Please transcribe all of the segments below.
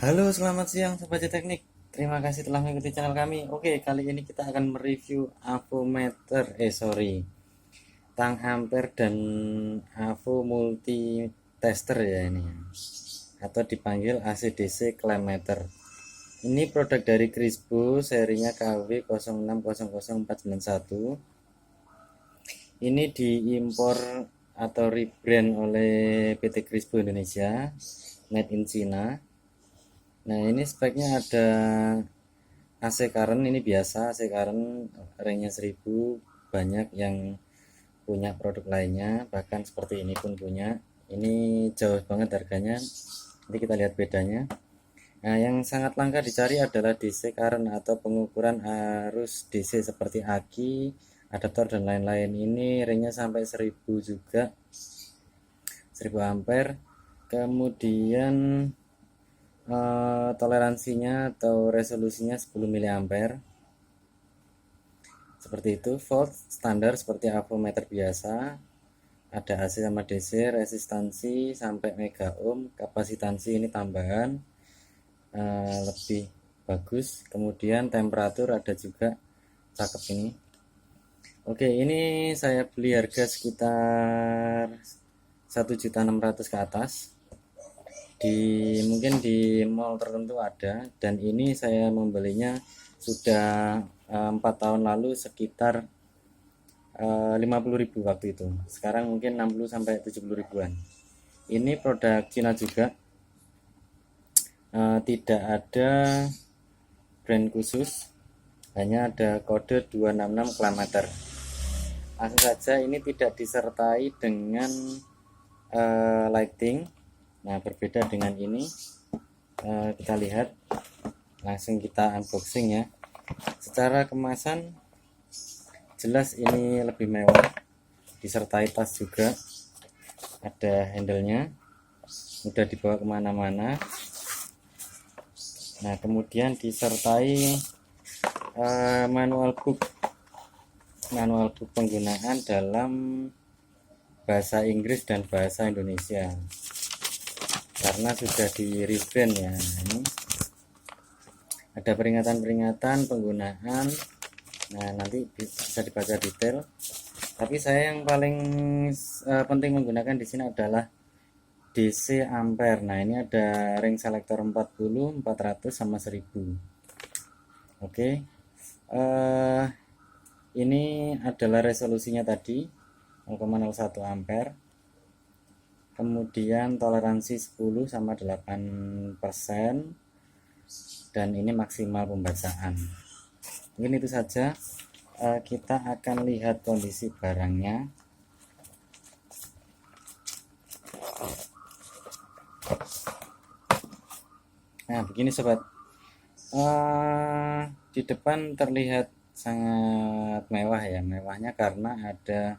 Halo, selamat siang Sobat Teknik. Terima kasih telah mengikuti channel kami. Oke, kali ini kita akan mereview avometer, tang ampere dan avo multi tester ya ini, atau dipanggil AC/DC clamp meter. Ini produk dari Crispo, serinya KW0600491. Ini diimpor atau rebrand oleh PT Crispo Indonesia, made in China. Nah, ini speknya ada AC current, ini biasa AC current ringnya 1000. Banyak yang punya produk lainnya, bahkan seperti ini pun punya. Ini jauh banget harganya, nanti kita lihat bedanya. Nah, yang sangat langka dicari adalah DC current atau pengukuran arus DC seperti aki, adaptor dan lain-lain. Ini ringnya sampai 1000 juga, 1000 ampere. Kemudian toleransinya atau resolusinya 10 mA, seperti itu. Volt standar seperti avometer biasa, ada AC sama DC. Resistansi sampai mega ohm, kapasitansi ini tambahan, lebih bagus. Kemudian temperatur ada juga, cakep ini. Oke, ini saya beli harga sekitar 1.600.000 ke atas, mungkin di mall tertentu ada. Dan ini saya membelinya sudah 4 tahun lalu, sekitar 50.000 waktu itu. Sekarang mungkin 60 sampai 70 ribuan. Ini produk Cina juga, tidak ada brand khusus, hanya ada kode 266 kilometer. Langsung saja, ini tidak disertai dengan lighting. Nah, berbeda dengan ini. Kita lihat, langsung kita unboxing ya. Secara kemasan jelas ini lebih mewah, disertai tas juga, ada handle-nya, mudah dibawa kemana-mana. Nah, kemudian disertai manual book penggunaan dalam bahasa Inggris dan bahasa Indonesia, karena sudah di rebrand ya. Ini ada peringatan-peringatan penggunaan. Nah, nanti bisa dibaca detail. Tapi saya yang paling penting menggunakan di sini adalah DC ampere. Nah, ini ada ring selector 40, 400 sama 1000. Oke. Ini adalah resolusinya tadi, 0,01 ampere. Kemudian toleransi 10 sama 8%, dan ini maksimal pembacaan. Mungkin itu saja. Kita akan lihat kondisi barangnya. Nah, begini sobat. Di depan terlihat sangat mewah ya. Mewahnya karena ada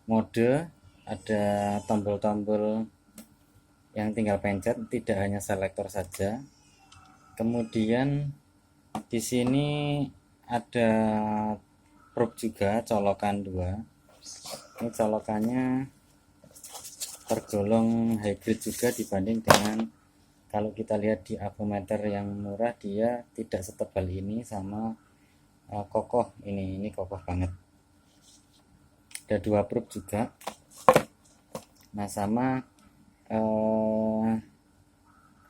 mode, ada tombol-tombol yang tinggal pencet, tidak hanya selektor saja. Kemudian di sini ada probe juga, colokan 2. Ini colokannya tergolong high grade juga dibanding dengan kalau kita lihat di avometer yang murah, dia tidak setebal ini, sama kokoh. Ini kokoh banget. Ada 2 probe juga. Nah, sama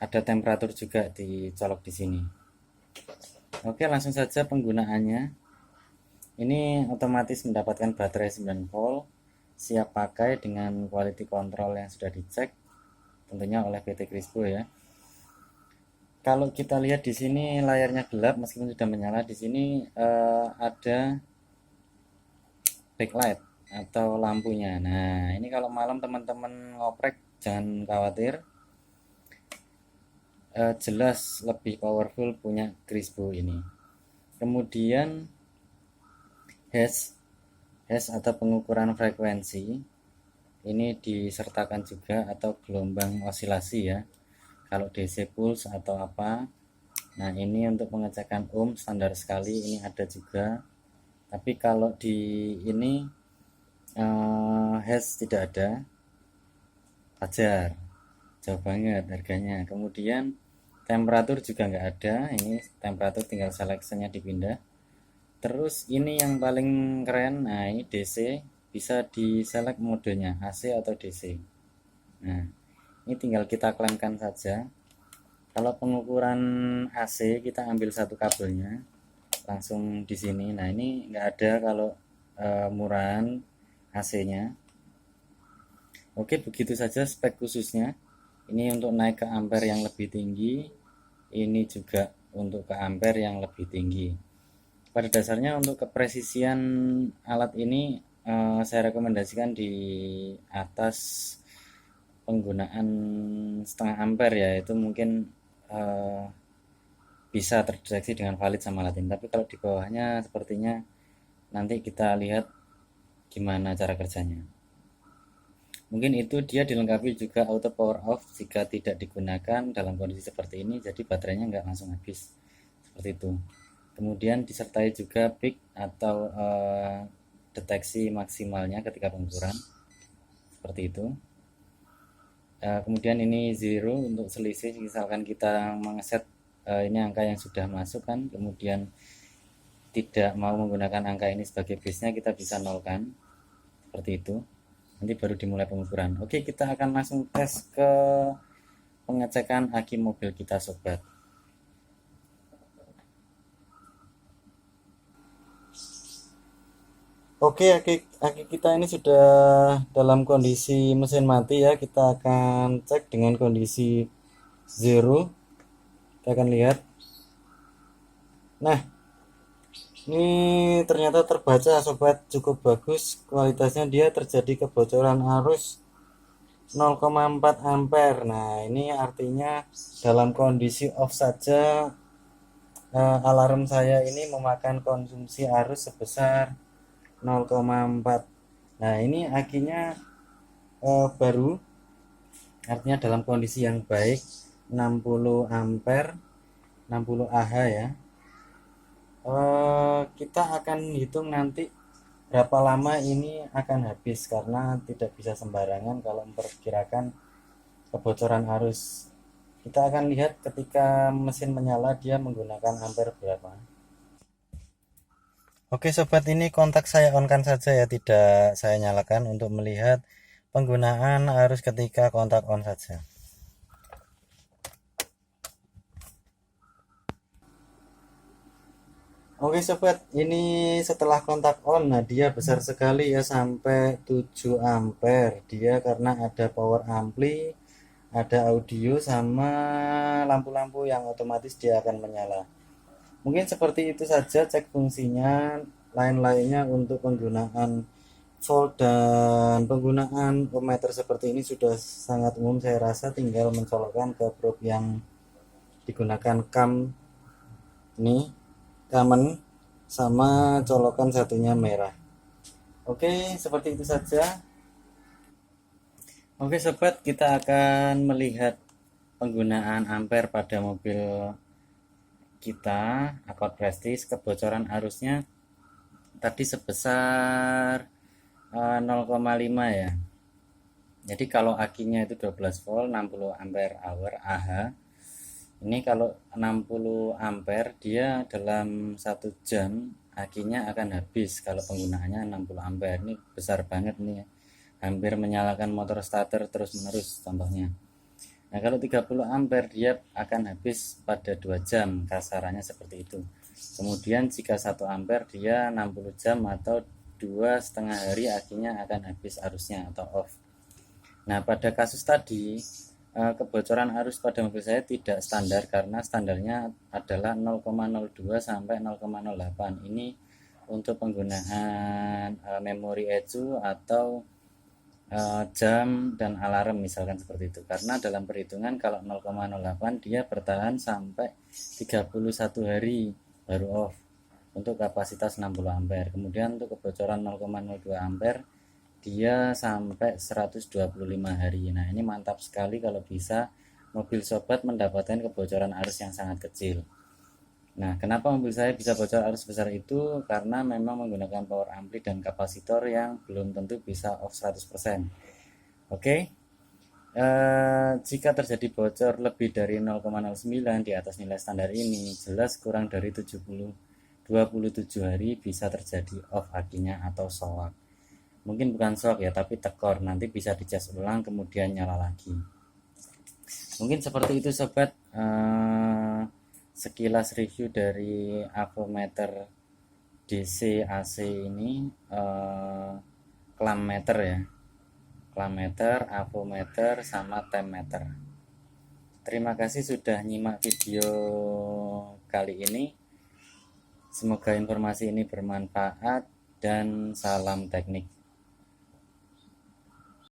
ada temperatur juga dicolok di sini. Oke, langsung saja penggunaannya. Ini otomatis mendapatkan baterai 9 volt, siap pakai dengan quality control yang sudah dicek tentunya oleh PT Crispo ya. Kalau kita lihat di sini layarnya gelap meskipun sudah menyala. Di sini ada backlight atau lampunya. Nah, ini kalau malam teman-teman ngoprek jangan khawatir, jelas lebih powerful punya Crispo ini. Kemudian hash atau pengukuran frekuensi ini disertakan juga, atau gelombang osilasi ya, kalau DC pulse atau apa. Nah, ini untuk pengecekan ohm standar sekali, ini ada juga. Tapi kalau di ini hash tidak ada, wajar. jauh banget harganya. Kemudian temperatur juga nggak ada, ini temperatur tinggal seleksinya dipindah. Terus ini yang paling keren, nah ini DC, bisa diselect modenya AC atau DC. Nah ini tinggal kita klaimkan saja. Kalau pengukuran AC kita ambil satu kabelnya langsung di sini. Nah ini nggak ada kalau murahan AC-nya. Oke, begitu saja spek khususnya. Ini untuk naik ke ampere yang lebih tinggi, ini juga untuk ke ampere yang lebih tinggi. Pada dasarnya untuk kepresisian alat ini saya rekomendasikan di atas penggunaan setengah ampere ya, itu mungkin bisa terdeteksi dengan valid sama alat ini. Tapi kalau di bawahnya sepertinya nanti kita lihat gimana cara kerjanya. Mungkin itu dia dilengkapi juga auto power off jika tidak digunakan dalam kondisi seperti ini, jadi baterainya nggak langsung habis seperti itu. Kemudian disertai juga peak atau deteksi maksimalnya ketika pengukuran seperti itu. Kemudian ini zero untuk selisih, misalkan kita mengeset ini angka yang sudah masuk kan, kemudian tidak mau menggunakan angka ini sebagai base nya, kita bisa nolkan seperti itu, nanti baru dimulai pengukuran. Oke, kita akan langsung tes ke pengecekan aki mobil kita sobat. Oke, aki kita ini sudah dalam kondisi mesin mati ya. Kita akan cek dengan kondisi zero. Kita akan lihat. Nah, ini ternyata terbaca sobat, cukup bagus kualitasnya. Dia terjadi kebocoran arus 0,4 ampere. Nah ini artinya dalam kondisi off saja alarm saya ini memakan konsumsi arus sebesar 0,4. Nah ini akinya baru, artinya dalam kondisi yang baik, 60 ampere, 60 Ah ya. Kita akan hitung nanti berapa lama ini akan habis, karena tidak bisa sembarangan kalau memperkirakan kebocoran arus. Kita akan lihat ketika mesin menyala dia menggunakan ampere berapa. Oke sobat, ini kontak saya on kan saja ya, tidak saya nyalakan untuk melihat penggunaan arus ketika kontak on saja. Oke sobat, ini setelah kontak on, nah dia besar sekali ya, sampai 7 ampere. Dia karena ada power ampli, ada audio, sama lampu-lampu yang otomatis dia akan menyala. Mungkin seperti itu saja cek fungsinya. Lain-lainnya untuk penggunaan volt dan penggunaan ohmmeter seperti ini sudah sangat umum, saya rasa tinggal mencolokkan ke probe yang digunakan cam ini, common, sama colokan satunya merah. Oke, seperti itu saja. Oke sobat, kita akan melihat penggunaan ampere pada mobil kita, Accord Prestige. Kebocoran arusnya tadi sebesar 0,5 ya. Jadi kalau akinya itu 12 volt 60 ampere hour Ah. Ini kalau 60 ampere dia dalam 1 jam akinya akan habis kalau penggunaannya 60 ampere. Ini besar banget nih ya. Hampir menyalakan motor starter terus menerus contohnya. Nah kalau 30 ampere dia akan habis pada 2 jam, kasarannya seperti itu. Kemudian jika 1 ampere dia 60 jam atau 2,5 hari akinya akan habis arusnya atau off. Nah pada kasus tadi kebocoran arus pada mobil saya tidak standar, karena standarnya adalah 0,02 sampai 0,08. Ini untuk penggunaan memori ECU atau jam dan alarm misalkan seperti itu, karena dalam perhitungan kalau 0,08 dia bertahan sampai 31 hari baru off untuk kapasitas 60 ampere. Kemudian untuk kebocoran 0,02 ampere dia sampai 125 hari. Nah ini mantap sekali kalau bisa mobil sobat mendapatkan kebocoran arus yang sangat kecil. Nah kenapa mobil saya bisa bocor arus besar itu, karena memang menggunakan power ampli dan kapasitor yang belum tentu bisa off 100%. Oke, Jika terjadi bocor lebih dari 0,09 di atas nilai standar ini, jelas kurang dari 27 hari bisa terjadi off akinya atau shock. Mungkin bukan shock ya, tapi tekor. Nanti bisa dicas ulang kemudian nyala lagi. Mungkin seperti itu sobat, sekilas review dari avometer DC AC ini, clamp meter ya, clamp meter, avometer, sama temp meter. Terima kasih sudah nyimak video kali ini. Semoga informasi ini bermanfaat dan salam teknik.